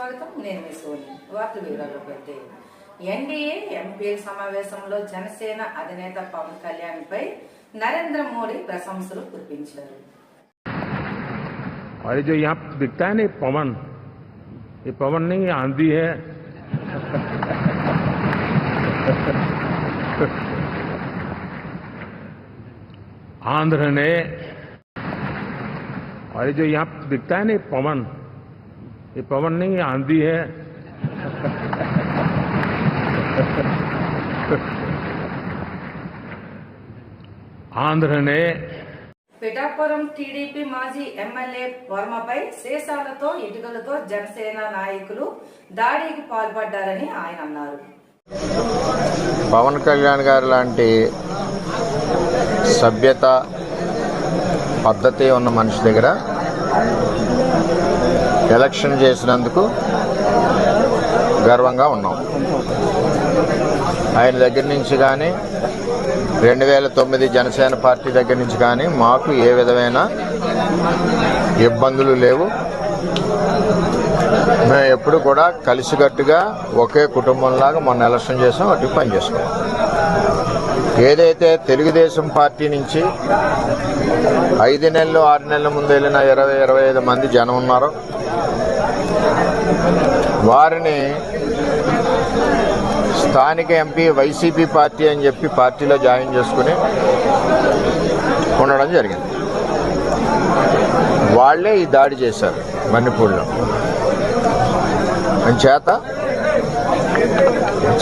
స్వాగతం. నేను మీ సోని. వార్త వివరాల్లోకి వెళ్తే ఎన్డీఏ ఎంపీల సమావేశంలో జనసేన అధినేత పవన్ కళ్యాణ్ పై नरेंद्र मोदी प्रशंसలు కురిపించారు. और जो यहाँ दिखता है ना पवन, ये पवन नहीं, ये आंधी है. आंध्र ने, और जो यहाँ दिखता है ना पवन, ये पवन नहीं, ये आंधी है. आंध्र ने పిఠాపురం టీడీపీ మాజీ ఎమ్మెల్యే వర్మపై శేషాలతో ఇటుకలతో జనసేన నాయకులు దాడికి పాల్పడ్డారని ఆయన అన్నారు. పవన్ కళ్యాణ్ గారు లాంటి సభ్యత పద్ధతి ఉన్న మనిషి దగ్గర ఎలక్షన్ చేసినందుకు గర్వంగా ఉన్నాం. ఆయన దగ్గర నుంచి కానీ 2009 జనసేన పార్టీ దగ్గర నుంచి కానీ మాకు ఏ విధమైన ఇబ్బందులు లేవు. మేము ఎప్పుడు కూడా కలిసికట్టుగా ఒకే కుటుంబంలాగా మొన్న ఎలక్షన్ చేసాం, అటు పని చేసుకున్నాం. ఏదైతే తెలుగుదేశం పార్టీ నుంచి 5 నెలలు 6 నెలల ముందు వెళ్ళిన 20-25 మంది జనం ఉన్నారో వారిని స్థానిక ఎంపీ వైసీపీ పార్టీ అని చెప్పి పార్టీలో జాయిన్ చేసుకుని ఉండడం జరిగింది. వాళ్లే ఈ దాడి చేశారు మణిపూర్లో. చేత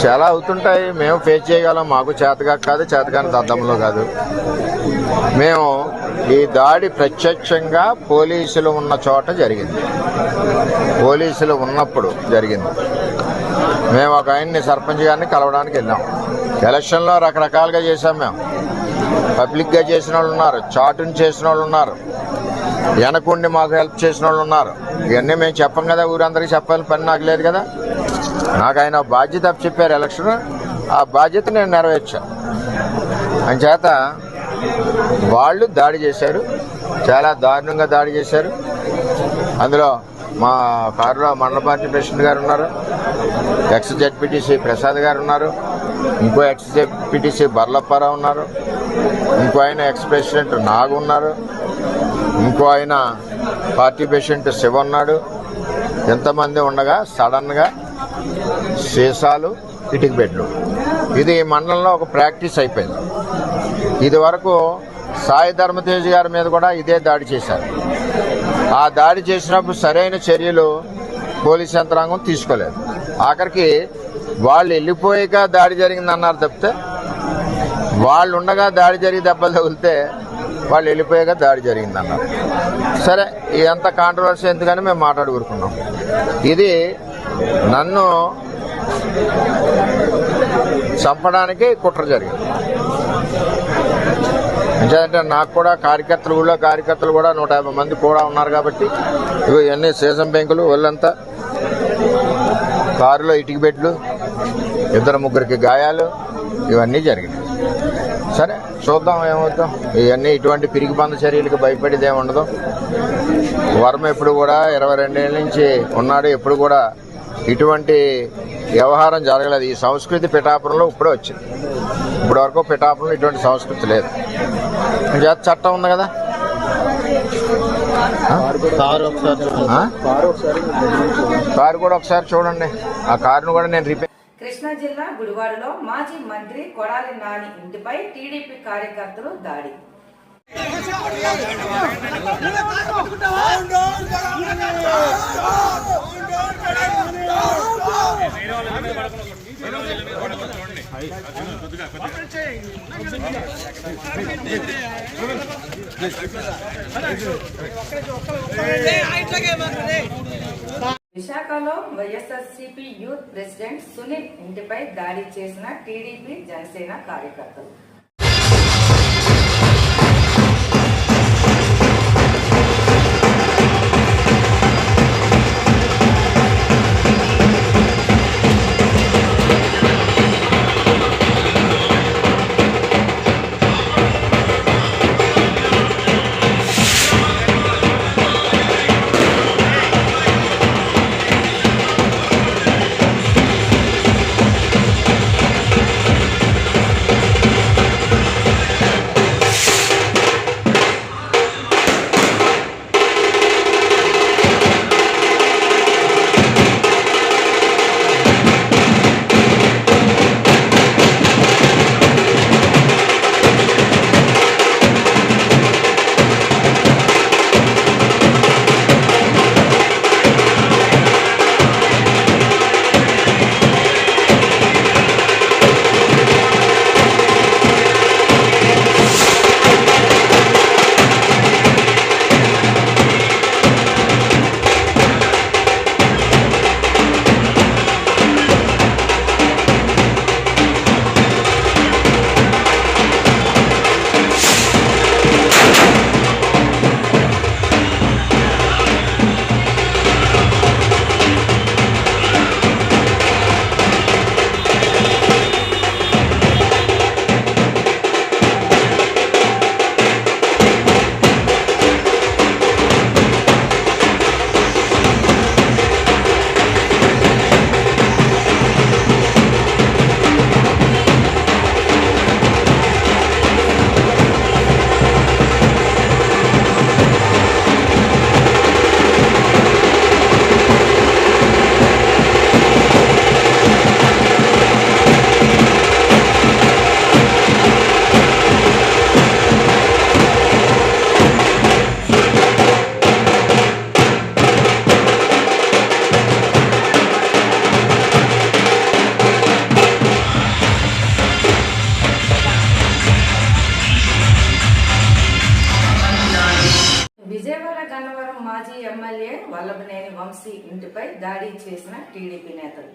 చాలా అవుతుంటాయి, మేము ఫేస్ చేయగలం. మాకు చేతగా కాదు, చేతగాని దద్దంలో కాదు. మేము ఈ దాడి ప్రత్యక్షంగా పోలీసులు ఉన్న చోట జరిగింది, పోలీసులు ఉన్నప్పుడు జరిగింది. మేము ఒక ఆయన్ని సర్పంచ్ గారిని కలవడానికి వెళ్ళాం. ఎలక్షన్లో రకరకాలుగా చేశాం. మేము పబ్లిక్గా చేసిన వాళ్ళు ఉన్నారు, చాటుని చేసిన వాళ్ళు ఉన్నారు, వెనకుండి మాకు హెల్ప్ చేసిన వాళ్ళు ఉన్నారు. ఇవన్నీ మేము చెప్పం కదా, ఊరందరికీ చెప్పాలని పని నాకు లేదు కదా. నాకు ఆయన బాధ్యత చెప్పారు ఎలక్షన్, ఆ బాధ్యత నేను నెరవేర్చా. అంచేత వాళ్ళు దాడి చేశారు, చాలా దారుణంగా దాడి చేశారు. అందులో మా కారులో మండల పార్టీ ప్రెసిడెంట్ గారు ఉన్నారు, ఎక్స్ జెడ్పీటీసీ ప్రసాద్ గారు ఉన్నారు, ఇంకో ఎక్స్ జెడ్పీటీసీ బర్లప్పారావు ఉన్నారు, ఇంకో ఆయన ఎక్స్ ప్రెసిడెంట్ నాగు ఉన్నారు, ఇంకో ఆయన పార్టీ ప్రెసిడెంట్ శివ ఉన్నాడు. ఎంతమంది ఉండగా సడన్గా సీసాలు, ఇటుక బెడ్లు, ఇది మండలంలో ఒక ప్రాక్టీస్ అయిపోయింది. ఇది వరకు సాయి ధర్మతేజ్ గారి మీద కూడా ఇదే దాడి చేశారు. ఆ దాడి చేసినప్పుడు సరైన చర్యలు పోలీస్ యంత్రాంగం తీసుకోలేదు. ఆఖరికి వాళ్ళు వెళ్ళిపోయాక దాడి జరిగిందన్నారు తప్పితే, వాళ్ళు ఉండగా దాడి జరిగి దెబ్బలు తగిలితే వాళ్ళు వెళ్ళిపోయాక దాడి జరిగిందన్నారు. సరే, ఇదంతా కాంట్రవర్సీ ఎందుకని మేము మాట్లాడుకుంటున్నాం. ఇది నన్ను చంపడానికి కుట్ర జరిగింది. అంటే నాకు కూడా కార్యకర్తలు, ఊళ్ళో కార్యకర్తలు కూడా 150 మంది కూడా ఉన్నారు కాబట్టి ఇవన్నీ సీసం బెంకులు, ఒళ్ళంతా కారులో ఇటుక బెడ్లు, 2-3 గాయాలు, ఇవన్నీ జరిగినాయి. సరే, చూద్దాం ఏమవుతాం. ఇవన్నీ ఇటువంటి పిరిగిబంద చర్యలకు భయపడేది ఏమి ఉండదు. వర్మ ఎప్పుడు కూడా 22 ఏళ్ళ నుంచి ఉన్నాడు, ఎప్పుడు కూడా ఇటువంటి వ్యవహారం జరగలేదు. ఈ సంస్కృతి పిఠాపురంలో ఇప్పుడే వచ్చింది. ఇప్పటి వరకు పిఠాపురంలో ఇటువంటి సంస్కృతి లేదు. చట్టం ఉంది కదా. కారు కూడా ఒకసారి చూడండి. ఆ కారును కూడా నేను రిపేర్. కృష్ణా జిల్లా గుడివాడలో మాజీ మంత్రి కొడాలి నాని ఇంటిపై టీడీపీ కార్యకర్తలు దాడి. విశాఖలో వైఎస్ఆర్సీపీ యూత్ ప్రెసిడెంట్ సునీల్ ఇంటిపై దాడి చేసిన టీడీపీ జనసేన కార్యకర్తలు. గన్నవరం మాజీ ఎమ్మెల్యే వల్లభనేని వంశీ ఇంటిపై దాడి చేసిన టీడీపీ నేతలు.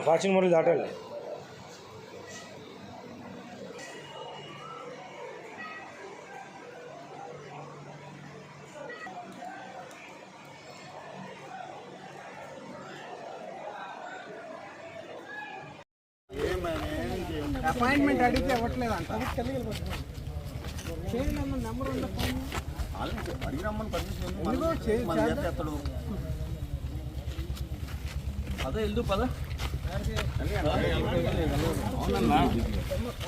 ఫాస్టింగ్ మొదలు దాటాలి. అపాయింట్మెంట్ అడిగితే ఇవ్వట్లేదంట. నెంబర్ ఉందా? అడిగిరమ్మని పర్మిషన్ అదే వెళ్దు పద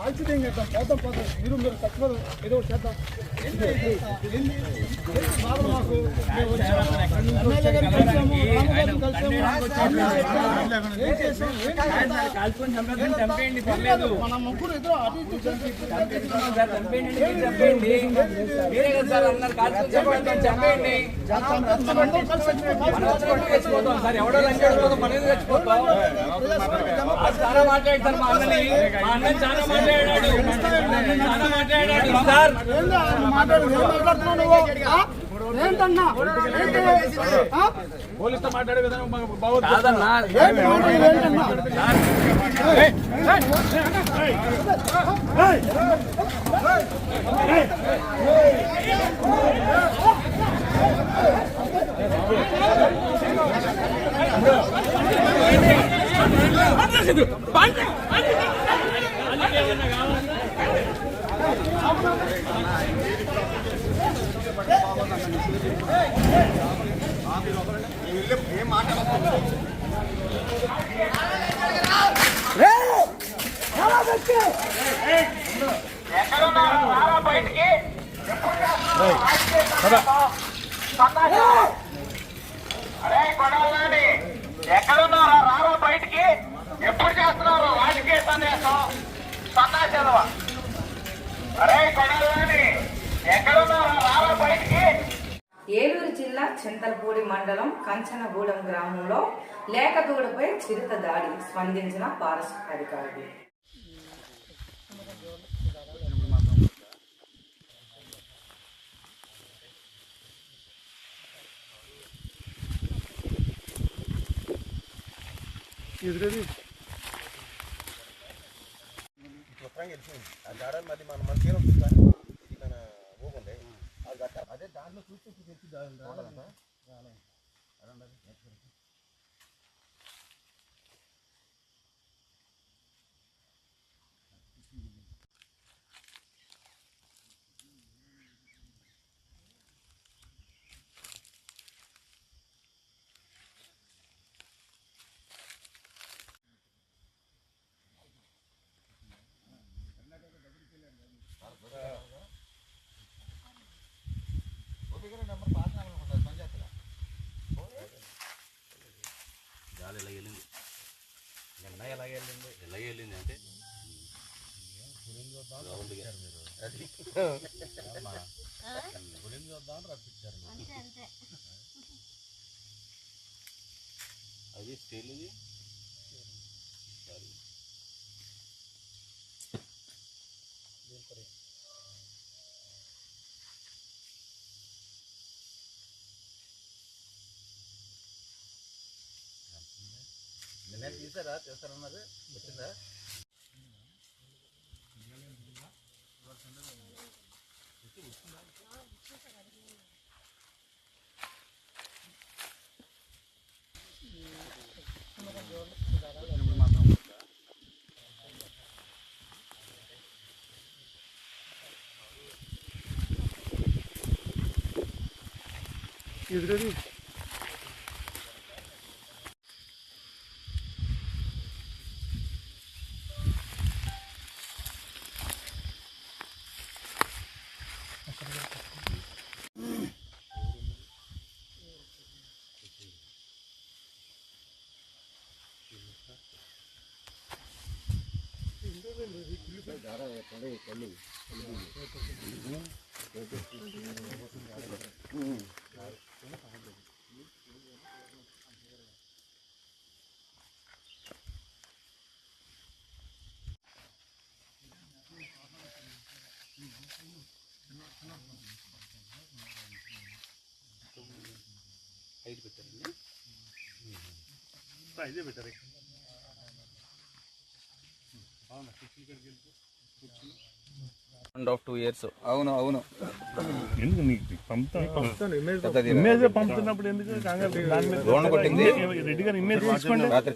ఆల్చిదేం చేద్దాం, పోతాం పోతాం. మీరు తక్కువ ఏదో చేద్దాం. మాకు చంపేయండి పర్లేదు. మన ముగ్గురు ఎదురు అటు ఎవడో మనది చచ్చిపోతాం. చాలా మాట్లాడతారు మా అన్నని. మా అన్న చాలా మాట్లాడాడు. సార్ మాట్లాడుతున్నావు నువ్వు ఏంటన్నా? పోలీసుతో మాట్లాడే విధానం బాగుంది కాదన్నా. ఏం మాట్లాడుతున్నా బయటికి అరే కొడాలని ఎక్కడున్నారా? రారా బయటికి. ఎప్పుడు చేస్తున్నారు రాజకీయ సందేశం? సన్నాసేదవ. అరే కొడాలని ఎక్కడున్నారా? రారా బయటికి. ఏలూరు జిల్లా చింతలపూడి మండలం కంచనగూడెం గ్రామంలో లేకదూడపై చిరుత దాడి స్పందించిన ఫారెస్ట్ అధికారులు. ఎదురేది అదే దాంట్లో చూస్తే గాలి ఎలా వెళ్ళింది నిన్న ఎలాగే వెళ్ళింది అంటే అది స్టీల్ ఇది నిన్న తీసారన్నారు వచ్చిందా ఎదురేది హైట్ పెట్టారండి ఇదే పెట్టారు ½ 2 years అవును అవును ఎందుకు నీకు పంపుతాను ఇమేజ్ పంపుతున్నప్పుడు ఎందుకు లోన్ కొట్టింది రెడ్డి గారు ఇమేజ్ తీసుకోండి. రాత్రి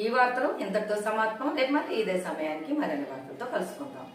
ఈ వార్తలు ఇంతటితో సమాప్తం. రేపు మళ్ళీ ఇదే సమయానికి మరిన్ని వార్తలతో కలుసుకుందాం.